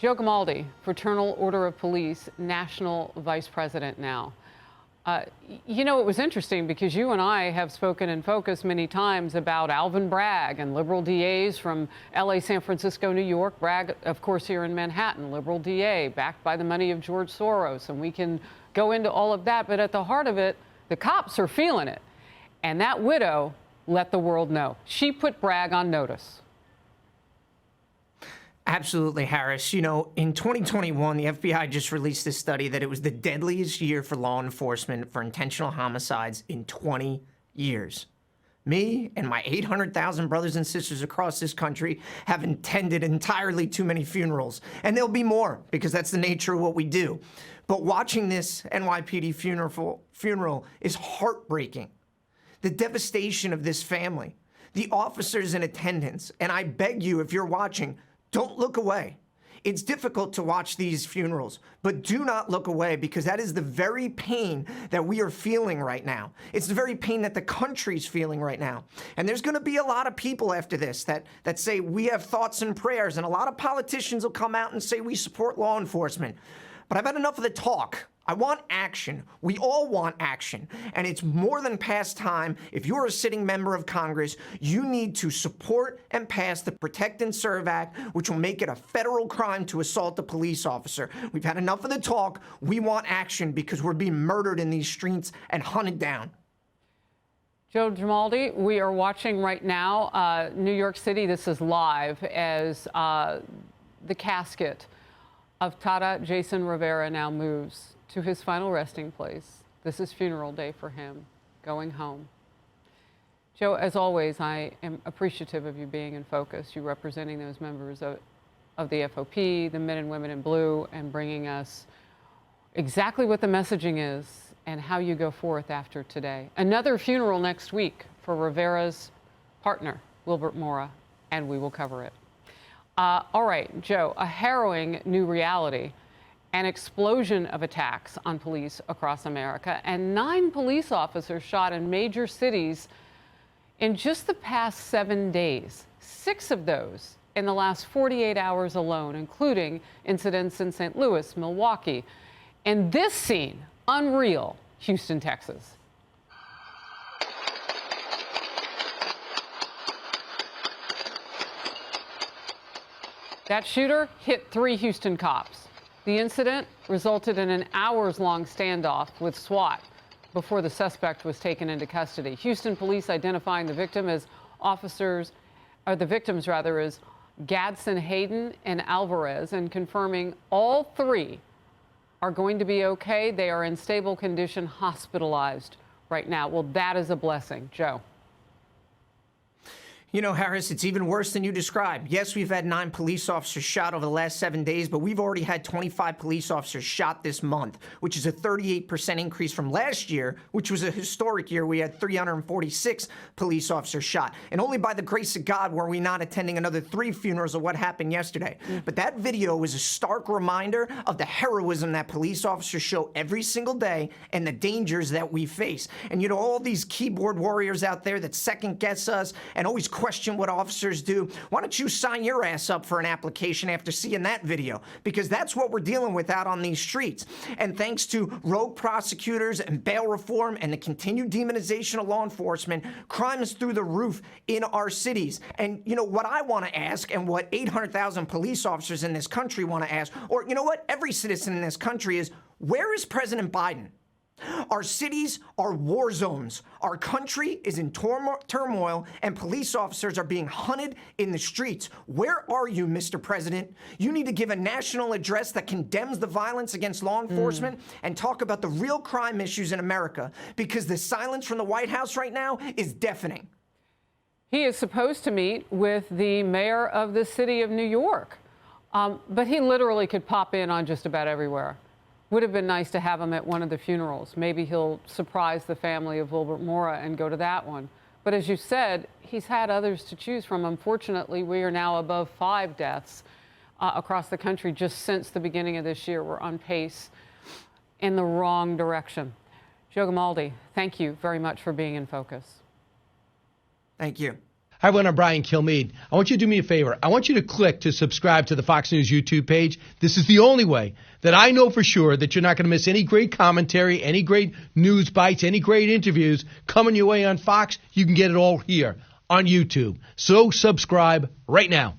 Joe Gamaldi, Fraternal Order of Police, National Vice President now. You know, it was interesting because you and I have spoken in Focus many times about Alvin Bragg and liberal DAs from LA, San Francisco, New York. Bragg, of course, here in Manhattan, liberal DA, backed by the money of George Soros. And we can go into all of that. But at the heart of it, the cops are feeling it. And that widow let the world know. She put Bragg on notice. Absolutely, Harris. You know, in 2021, the FBI just released this study that it was the deadliest year for law enforcement for intentional homicides in 20 years. Me and my 800,000 brothers and sisters across this country have attended entirely too many funerals. And there'll be more because that's the nature of what we do. But watching this NYPD funeral is heartbreaking. The devastation of this family, the officers in attendance, and I beg you, if you're watching, don't look away. It's difficult to watch these funerals, but do not look away because that is the very pain that we are feeling right now. It's the very pain that the country's feeling right now. And there's going to be a lot of people after this that say we have thoughts and prayers, and a lot of politicians will come out and say we support law enforcement. But I've had enough of the talk. I want action. We all want action. And it's more than past time. If you're a sitting member of Congress, you need to support and pass the Protect and Serve Act, which will make it a federal crime to assault a police officer. We've had enough of the talk. We want action because we're being murdered in these streets and hunted down. Joe Gamaldi, we are watching right now, New York City, this is live, as the casket of Tata Jason Rivera now moves to his final resting place. This is funeral day for him, going home. Joe, as always, I am appreciative of you being in Focus, you representing those members of the FOP, the men and women in blue, and bringing us exactly what the messaging is and how you go forth after today. Another funeral next week for Rivera's partner, Wilbert Mora, and we will cover it. All right, Joe, a harrowing new reality. An explosion of attacks on police across America, and 9 police officers shot in major cities in just the past 7 days. 6 of those in the last 48 hours alone, including incidents in St. Louis, Milwaukee, and this scene, unreal, Houston, Texas. That shooter hit 3 Houston cops. The incident resulted in an hours-long standoff with SWAT before the suspect was taken into custody. Houston police identifying the victim as the victims as Gadsden, Hayden, and Alvarez, and confirming all 3 are going to be okay. They are in stable condition, hospitalized right now. Well, that is a blessing. Joe. You know, Harris, it's even worse than you described. Yes, we've had 9 police officers shot over the last 7 days, but we've already had 25 police officers shot this month, which is a 38% increase from last year, which was a historic year. We had 346 police officers shot. And only by the grace of God were we not attending another 3 funerals of what happened yesterday. But that video was a stark reminder of the heroism that police officers show every single day and the dangers that we face. And, you know, all these keyboard warriors out there that second guess us and always question what officers do, why don't you sign your ass up for an application after seeing that video? Because that's what we're dealing with out on these streets. And thanks to rogue prosecutors and bail reform and the continued demonization of law enforcement, crime is through the roof in our cities. And you know what I want to ask, and what 800,000 police officers in this country want to ask, or you know what every citizen in this country is, where is President Biden? Our cities are war zones. Our country is in turmoil, and police officers are being hunted in the streets. Where are you, Mr. President? You need to give a national address that condemns the violence against law enforcement and talk about the real crime issues in America, because the silence from the White House right now is deafening. He is supposed to meet with the mayor of the city of New York, but he literally could pop in on just about everywhere. Would have been nice to have him at one of the funerals. Maybe he'll surprise the family of Wilbert Mora and go to that one. But as you said, he's had others to choose from. Unfortunately, we are now above 5 deaths across the country just since the beginning of this year. We're on pace in the wrong direction. Joe Gamaldi, thank you very much for being in Focus. Thank you. Hi, everyone. I'm Brian Kilmeade. I want you to do me a favor. I want you to click to subscribe to the Fox News YouTube page. This is the only way that I know for sure that you're not going to miss any great commentary, any great news bites, any great interviews coming your way on Fox. You can get it all here on YouTube. So subscribe right now.